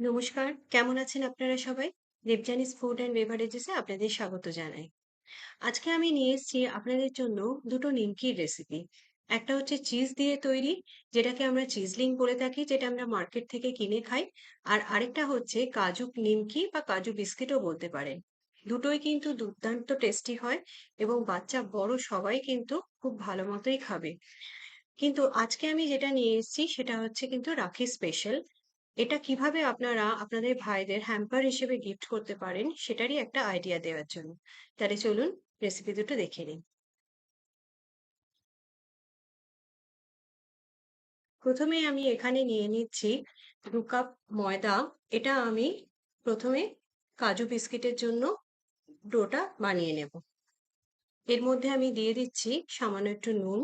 নমস্কার, কেমন আছেন আপনারা সবাই? দেবযানীস ফুড অ্যান্ড বেভারেজেসে আপনাদের স্বাগত জানাই। আজকে আমি নিয়ে এসেছি আপনাদের জন্য দুটো নিমকির রেসিপি। একটা হচ্ছে চিজ দিয়ে তৈরি, যেটাকে আমরা চিজলিং বলে থাকি, যেটা আমরা মার্কেট থেকে কিনে খাই। আর আরেকটা হচ্ছে কাজু নিমকি বা কাজু বিস্কিটও বলতে পারেন। দুটোই কিন্তু দুর্দান্ত টেস্টি হয় এবং বাচ্চা বড় সবাই কিন্তু খুব ভালো মতোই খাবে। কিন্তু আজকে আমি যেটা নিয়ে এসেছি সেটা হচ্ছে কিন্তু রাখি স্পেশাল। এটা কিভাবে আপনারা আপনাদের ভাইদের হ্যাম্পার হিসেবে গিফট করতে পারেন সেটারই একটা আইডিয়া দেওয়ার জন্য। তাহলে চলুন রেসিপি দুটো দেখে নিন। প্রথমে আমি এখানে নিয়ে নিচ্ছি 2 কাপ ময়দা। এটা আমি প্রথমে কাজু বিস্কিটের জন্য ডোটা বানিয়ে নেব। এর মধ্যে আমি দিয়ে দিচ্ছি সামান্য একটু নুন,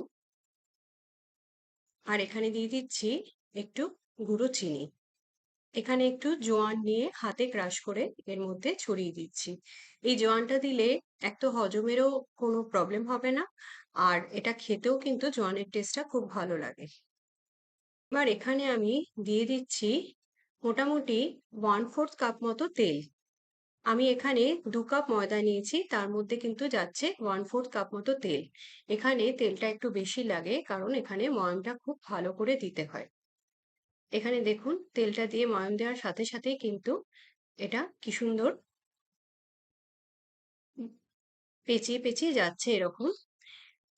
আর এখানে দিয়ে দিচ্ছি একটু গুঁড়ো চিনি। এখানে একটু জোয়ান নিয়ে হাতে ক্রাশ করে এর মধ্যে ছড়িয়ে দিচ্ছি। এই জোয়ানটা দিলে এক তো হজমেরও কোনো প্রবলেম হবে না, আর এটা খেতেও কিন্তু জোয়ানের টেস্টটা খুব ভালো লাগে। এবার এখানে আমি দিয়ে দিচ্ছি মোটামুটি 1/4 কাপ মতো তেল। আমি এখানে 2 কাপ ময়দা নিয়েছি, তার মধ্যে কিন্তু যাচ্ছে 1/4 কাপ মতো তেল। এখানে তেলটা একটু বেশি লাগে কারণ এখানে ময়ামটা খুব ভালো করে দিতে হয়। এখানে দেখুন তেলটা দিয়ে ময়াম দেওয়ার সাথে সাথেই কিন্তু এটা কি সুন্দর পেঁচিয়ে পেঁচিয়ে যাচ্ছে এরকম।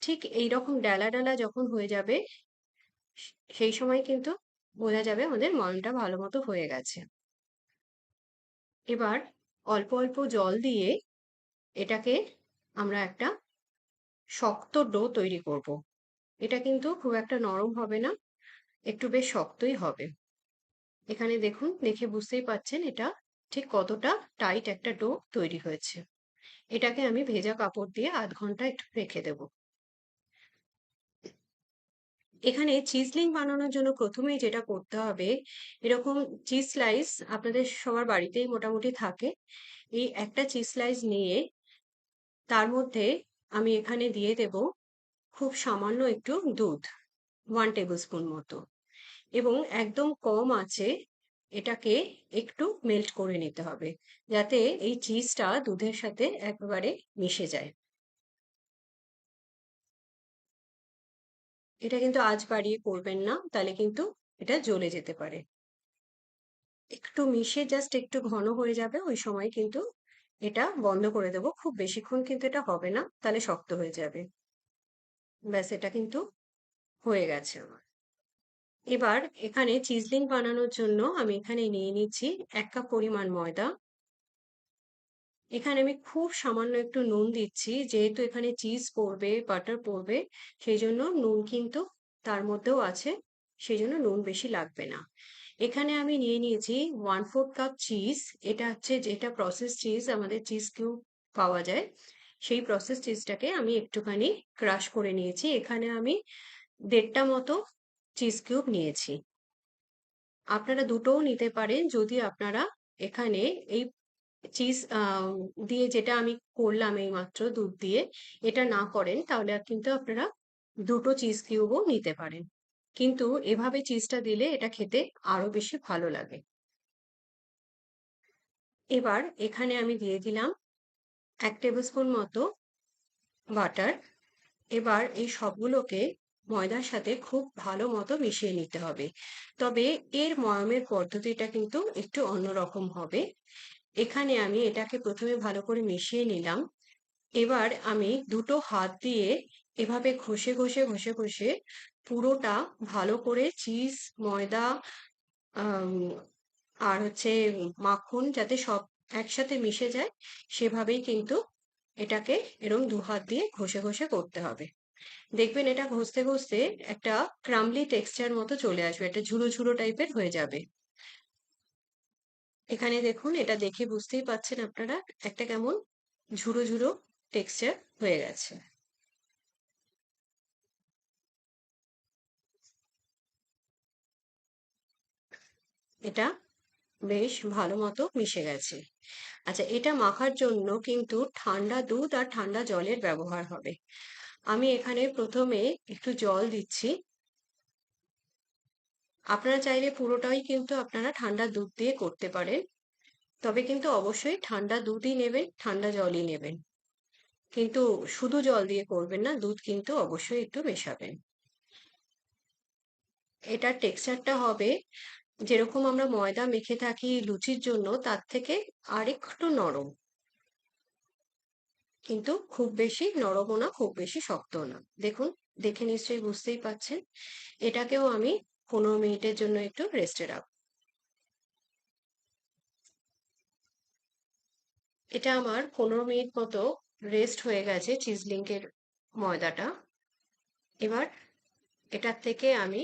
ঠিক এইরকম ডালা ডালা যখন হয়ে যাবে, সেই সময় কিন্তু বোঝা যাবে আমাদের ময়ামটা ভালো মতো হয়ে গেছে। এবার অল্প অল্প জল দিয়ে এটাকে আমরা একটা শক্ত ডো তৈরি করব। এটা কিন্তু খুব একটা নরম হবে না, একটু বেশ শক্তই হবে। এখানে দেখুন, দেখে বুঝতেই পাচ্ছেন এটা ঠিক কতটা টাইট একটা ডো তৈরি হয়েছে। এটাকে আমি ভেজা কাপড় দিয়ে আধ ঘন্টা একটু রেখে দেবো। এখানে চিজলিং বানানোর জন্য প্রথমেই যেটা করতে হবে, এরকম চিজ স্লাইস আপনাদের সবার বাড়িতেই মোটামুটি থাকে। এই একটা চিজ স্লাইস নিয়ে তার মধ্যে আমি এখানে দিয়ে দেব খুব সামান্য একটু দুধ, 1 টেবিল স্পুন মতো, এবং একদম কম আছে এটাকে একটু মেল্ট করে নিতে হবে, যাতে এই চিজটা দুধের সাথে একেবারে মিশে যায়। এটা কিন্তু আঁচ বাড়িয়ে করবেন না, তাহলে কিন্তু এটা জ্বলে যেতে পারে। একটু মিশে জাস্ট একটু ঘন হয়ে যাবে, ওই সময় কিন্তু এটা বন্ধ করে দেবো। খুব বেশিক্ষণ কিন্তু এটা হবে না, তাহলে শক্ত হয়ে যাবে। ব্যাস, এটা কিন্তু হয়ে গেছে আমার। এবার এখানে চিজলিং বানানোর জন্য আমি এখানে নিয়ে নিচ্ছি 1 কাপ পরিমাণ ময়দা। এখানে আমি খুব সামান্য একটু নুন দিচ্ছি, যেহেতু এখানে চিজ পড়বে, বাটার পড়বে, সেই জন্য নুন কিন্তু তার মধ্যেও আছে, সেই জন্য নুন বেশি লাগবে না। এখানে আমি নিয়ে নিয়েছি 1/4 কাপ চিজ। এটা হচ্ছে যেটা প্রসেস চিজ, আমাদের চিজ কিউব পাওয়া যায়, সেই প্রসেস চিজটাকে আমি একটুখানি ক্রাশ করে নিয়েছি। এখানে আমি 1.5টা মতো চিজ কিউব নিয়েছি। আপনারা দুটোও নিতে পারেন যদি আপনারা এখানে এই চিজ দিয়ে, যেটা আমি করলাম এই মাত্র দুধ দিয়ে, এটা না করেন তাহলে কিন্তু আপনারা দুটো চিজ কিউবও নিতে পারেন। কিন্তু এভাবে চিজটা দিলে এটা খেতে আরো বেশি ভালো লাগে। এবার এখানে আমি দিয়ে দিলাম 1 টেবিল স্পুন মতো বাটার। এবার এই সবগুলোকে ময়দার সাথে খুব ভালো মতো মিশিয়ে নিতে হবে। তবে এর ময়ামের পদ্ধতিটা কিন্তু একটু অন্যরকম হবে। এখানে আমি এটাকে প্রথমে ভালো করে মিশিয়ে নিলাম। এবার আমি দুটো হাত দিয়ে এভাবে ঘষে ঘষে ঘষে ঘষে পুরোটা ভালো করে চিজ, ময়দা, আম, আর হচ্ছে মাখন যাতে সব একসাথে মিশে যায়, সেভাবেই কিন্তু এটাকে এরকম দু হাত দিয়ে ঘষে ঘষে করতে হবে। দেখবেন এটা ঘষতে ঘষতে একটা ক্রামলি টেক্সচার মতো চলে আসবে, একটা ঝুড়ো ঝুড়ো টাইপের হয়ে যাবে। এখানে দেখুন, এটা দেখে বুঝতেই পাচ্ছেন আপনারা একটা কেমন ঝুড়ো ঝুড়ো টেক্সচার হয়ে গেছে। এটা বেশ ভালো মতো মিশে গেছে। আচ্ছা, এটা মাখার জন্য কিন্তু ঠান্ডা দুধ আর ঠান্ডা জলের ব্যবহার হবে। আমি এখানে প্রথমে একটু জল দিচ্ছি, আপনারা চাইলে পুরোটাই কিন্তু আপনারা ঠান্ডা দুধ দিয়ে করতে পারেন। তবে কিন্তু অবশ্যই ঠান্ডা দুধই নেবেন, ঠান্ডা জলই নেবেন। কিন্তু শুধু জল দিয়ে করবেন না, দুধ কিন্তু অবশ্যই একটু মেশাবেন। এটার টেক্সচারটা হবে যেরকম আমরা ময়দা মেখে থাকি লুচির জন্য, তার থেকে আরেকটু নরম। কিন্তু খুব বেশি নরমও না, খুব বেশি শক্তও না। দেখুন, দেখে নিশ্চয়ই বুঝতেই পাচ্ছেন। এটাকেও আমি 15 মিনিটের জন্য একটু রেস্টে রাখবো। এটা আমার 15 মিনিট মতো রেস্ট হয়ে গেছে চিজলিংকের ময়দাটা। এবার এটার থেকে আমি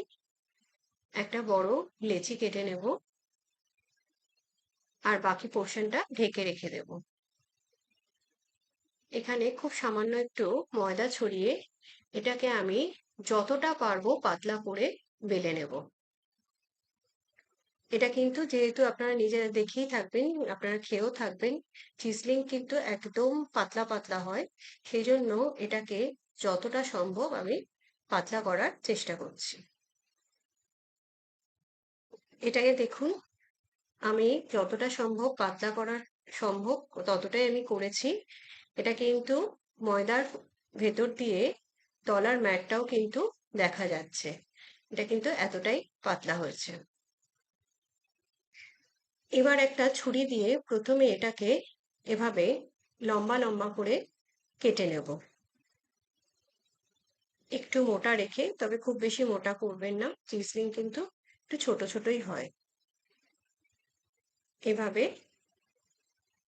একটা বড় লেচি কেটে নেব আর বাকি পোর্শনটা ঢেকে রেখে দেব। এখানে খুব সামান্য একটু ময়দা ছড়িয়ে এটাকে আমি যতটা পারবো পাতলা করে বেলে নেব। এটা কিন্তু যেহেতু আপনারা নিজেরা দেখেই থাকবেন, আপনারা খেয়েও থাকবেন, চিজলিং কিন্তু একদম পাতলা পাতলা হয়। সেই জন্য এটাকে যতটা সম্ভব আমি পাতলা করার চেষ্টা করছি। এটাকে দেখুন, আমি যতটা সম্ভব পাতলা করার সম্ভব ততটাই আমি করেছি। এটা কিন্তু ময়দার ভেতর দিয়ে তলার ম্যাটটাও কিন্তু দেখা যাচ্ছে। এটা কিন্তু এতটাই পাতলা হয়েছে। এবার একটা ছুরি দিয়ে প্রথমে এটাকে এভাবে লম্বা লম্বা করে কেটে নেব, একটু মোটা রেখে। তবে খুব বেশি মোটা করবেন না, চিজলিং কিন্তু একটু ছোট ছোটই হয়। এভাবে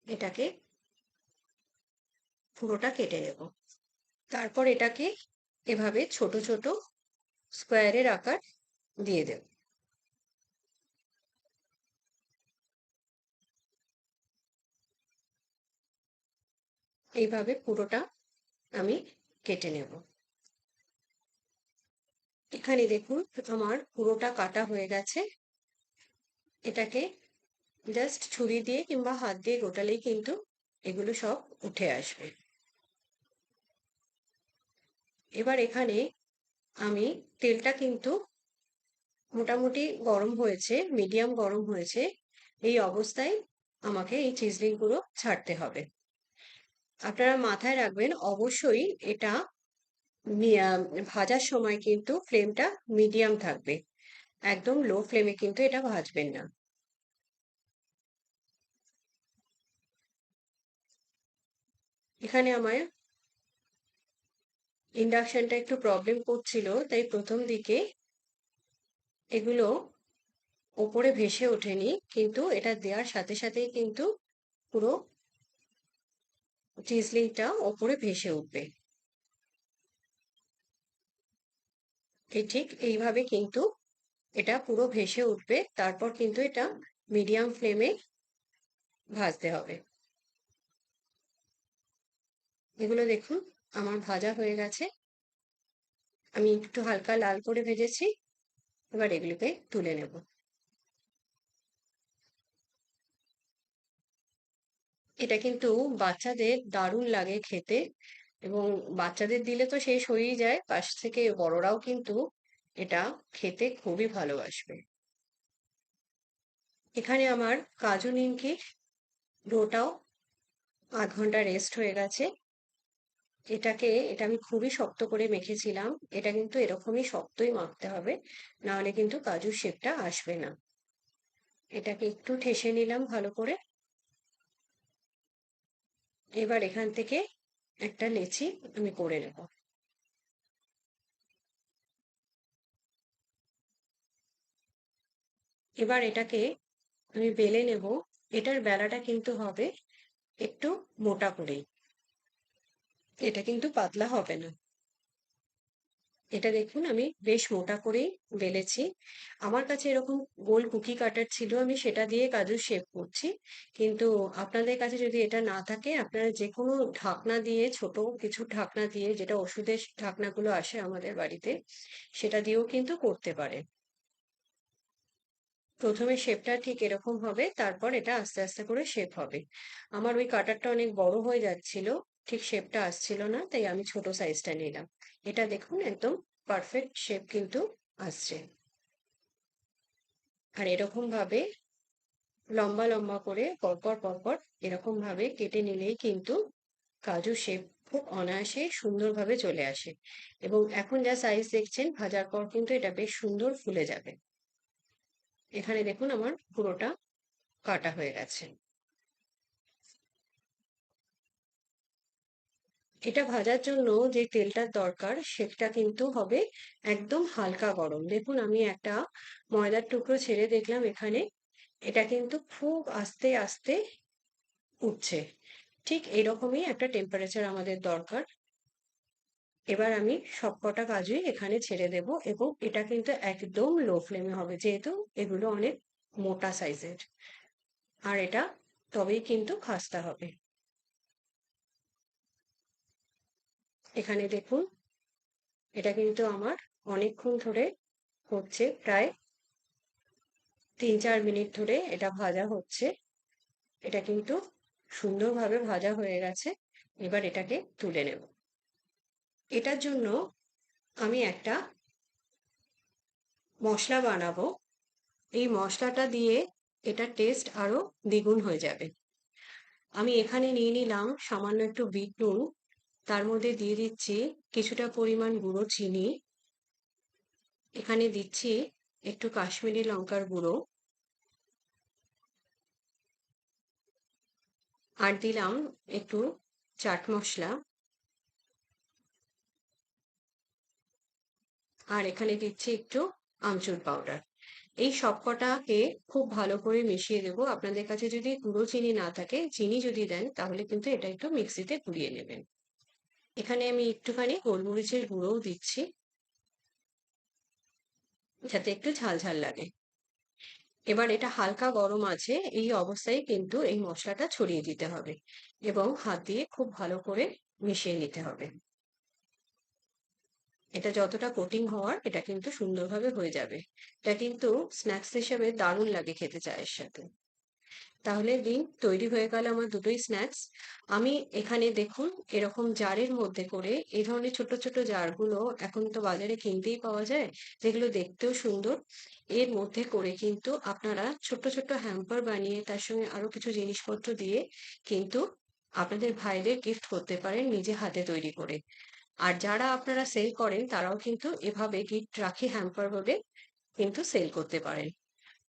এটাকে পুরোটা কেটে নেব। তারপর এটাকে এভাবে ছোট ছোট স্কোয়ারের আকার দিয়ে দেব। এইভাবে পুরোটা আমি কেটে নেব। এখানে দেখুন, আমার পুরোটা কাটা হয়ে গেছে। এটাকে জাস্ট ছুরি দিয়ে কিংবা হাত দিয়ে গোটালেই কিন্তু এগুলো সব উঠে আসবে। এবার এখানে আমি তেলটা কিন্তু মোটামুটি গরম হয়েছে, মিডিয়াম গরম হয়েছে। এই অবস্থায় আমাকে এই চিজলিং গুলো ছাড়তে হবে। আপনারা মাথায় রাখবেন অবশ্যই এটা ভাজার সময় কিন্তু ফ্লেমটা মিডিয়াম থাকবে, একদম লো ফ্লেমে কিন্তু এটা ভাজবেন না। এখানে আমার ইন্ডাকশনটা একটু প্রবলেম করছিল, তাই প্রথম দিকে এগুলো ওপরে ভেসে ওঠেনি, কিন্তু এটা দেওয়ার সাথে সাথেই কিন্তু পুরো চিজলিংটা ওপরে ভেসে উঠবে। এই ঠিক এইভাবে কিন্তু এটা পুরো ভেসে উঠবে। তারপর কিন্তু এটা মিডিয়াম ফ্লেমে ভাজতে হবে। এগুলো দেখুন, আমার ভাজা হয়ে গেছে। আমি একটু হালকা লাল করে ভেজেছি। এবার এগুলোকে তুলে নেব। এটা কিন্তু বাচ্চাদের দারুণ লাগে খেতে, এবং বাচ্চাদের দিলে তো শেষ হয়েই যায়, পাশ থেকে বড়রাও কিন্তু এটা খেতে খুবই ভালোবাসবে। এখানে আমার কাজু নিমকির ডোটাও 8 ঘন্টা রেস্ট হয়ে গেছে। এটা আমি খুবই শক্ত করে মেখেছিলাম। এটা কিন্তু এরকমই শক্তই মাখতে হবে, না হলে কিন্তু কাজুর শেপটা আসবে না। এটাকে একটু ঠেসে নিলাম ভালো করে। এবার এখান থেকে একটা লেচি আমি করে নেব। এবার এটাকে আমি বেলে নেব। এটার বেলাটা কিন্তু হবে একটু মোটা করেই, এটা কিন্তু পাতলা হবে না। এটা দেখুন, আমি বেশ মোটা করেই বেলেছি। আমার কাছে এরকম গোল কুকি কাটার ছিল, আমি সেটা দিয়ে কাজুর শেপ করছি। কিন্তু আপনাদের কাছে যদি এটা না থাকে, আপনারা যে কোনো ঢাকনা দিয়ে, ছোট কিছু ঢাকনা দিয়ে, যেটা ওষুধের ঢাকনাগুলো আসে আমাদের বাড়িতে, সেটা দিয়েও কিন্তু করতে পারেন। প্রথমে শেপটা ঠিক এরকম হবে, তারপর এটা আস্তে আস্তে করে শেপ হবে। আমার ওই কাটারটা অনেক বড় হয়ে যাচ্ছিল, ঠিক শেপটা আসছিল না, তাই আমি ছোট সাইজটা নিলাম। এটা দেখুন একদম পারফেক্ট শেপ কিন্তু আসছে। আর এরকম ভাবে লম্বা লম্বা করে পরপর পরপর এরকম ভাবে কেটে নিলেই কিন্তু কাজু শেপ খুব অনায়াসে সুন্দরভাবে চলে আসে। এবং এখন যা সাইজ দেখছেন ভাজার পর কিন্তু এটা বেশ সুন্দর ফুলে যাবে। এখানে দেখুন আমার পুরোটা কাটা হয়ে গেছে। এটা ভাজার জন্য যে তেলটার দরকার সেটা কিন্তু হবে একদম হালকা গরম। দেখুন আমি একটা ময়দার টুকরো ছেড়ে দেখলাম এখানে, এটা কিন্তু খুব আস্তে আস্তে উঠছে। ঠিক এরকমই একটা টেম্পারেচার আমাদের দরকার। এবার আমি সবকটা কাজুই এখানে ছেড়ে দেব এবং এটা কিন্তু একদম লো ফ্লেমে হবে, যেহেতু এগুলো অনেক মোটা সাইজের। আর এটা তবেই কিন্তু খাস্তা হবে। এখানে দেখুন এটা কিন্তু আমার অনেকক্ষণ ধরে হচ্ছে, প্রায় 3-4 মিনিট ধরে এটা ভাজা হচ্ছে। এটা কিন্তু সুন্দরভাবে ভাজা হয়ে গেছে। এবার এটাকে তুলে নেব। এটার জন্য আমি একটা মশলা বানাবো। এই মশলাটা দিয়ে এটা টেস্ট আরো দ্বিগুণ হয়ে যাবে। আমি এখানে নিয়ে নিলাম সামান্য একটু বিট নুন, তার মধ্যে দিয়ে দিচ্ছি কিছুটা পরিমাণ গুঁড়ো চিনি, এখানে দিচ্ছি একটু কাশ্মীরি লঙ্কার গুঁড়ো, আর দিলাম একটু চাট মশলা, আর এখানে দিচ্ছি একটু আমচুর পাউডার। এই সবকটাকে খুব ভালো করে মিশিয়ে দেবো। আপনাদের কাছে যদি গুঁড়ো চিনি না থাকে, চিনি যদি দেন তাহলে কিন্তু এটা একটু মিক্সিতে ঘুরিয়ে নেবেন। এখানে আমি একটুখানি গোলমরিচের গুঁড়োও দিচ্ছি, যাতে একটু ঝাল ঝাল লাগে। এবার এটা হালকা গরম আছে, এই অবস্থায় কিন্তু এই মশলাটা ছড়িয়ে দিতে হবে এবং হাত দিয়ে খুব ভালো করে মিশিয়ে নিতে হবে। এটা যতটা কোটিং হওয়ার এটা কিন্তু সুন্দরভাবে হয়ে যাবে। এটা কিন্তু স্ন্যাক্স হিসেবে দারুণ লাগে খেতে চায়ের সাথে। তাহলে দিন তৈরি হয়ে গেল আমার দুটোই স্ন্যাক্স। আমি এখানে দেখুন এরকম জারের মধ্যে করে, এই ধরনের ছোট ছোট জারগুলো এখন তো বাজারে কিনতেই পাওয়া যায়, যেগুলো দেখতেও সুন্দর, এর মধ্যে করে কিন্তু আপনারা ছোট ছোট হ্যাম্পার বানিয়ে তার সঙ্গে আরো কিছু জিনিসপত্র দিয়ে কিন্তু আপনাদের ভাইদের গিফট করতে পারেন নিজে হাতে তৈরি করে। আর যারা আপনারা সেল করেন তারাও কিন্তু এভাবে গিফট রাখি হ্যাম্পার ভাবে কিন্তু সেল করতে পারেন।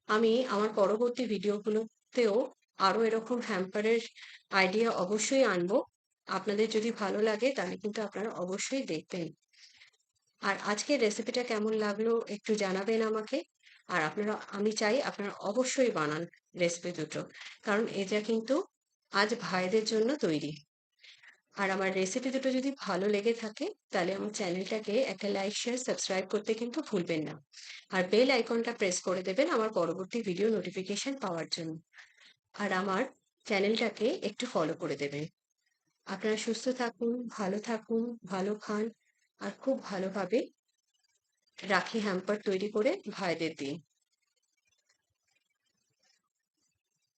আমি আমার পরবর্তী ভিডিওগুলোতেও আরো এরকম হ্যাম্পারের আইডিয়া অবশ্যই আনবো। আপনাদের যদি ভালো লাগে তাহলে কিন্তু আপনারা অবশ্যই দেখবেন। আর আজকের রেসিপিটা কেমন লাগলো একটু জানাবেন আমাকে। আর আপনারা, আমি চাই আপনারা অবশ্যই বানান রেসিপি দুটো, কারণ এটা কিন্তু আজ ভাইদের জন্য তৈরি। আর আমার রেসিপি দুটো যদি ভালো লেগে থাকে তাহলে আমার চ্যানেলটাকে একটা লাইক শেয়ার সাবস্ক্রাইব করতে কিন্তু ভুলবেন না। আর বেল আইকনটা প্রেস করে দেবেন আমার পরবর্তী ভিডিও নোটিফিকেশন পাওয়ার জন্য। আর আমার চ্যানেলটাকে একটু ফলো করে দেবেন। আপনারা সুস্থ থাকুন, ভালো থাকুন, ভালো খান, আর খুব ভালোভাবে রাখি হ্যাম্পার তৈরি করে ভাইদের দিন।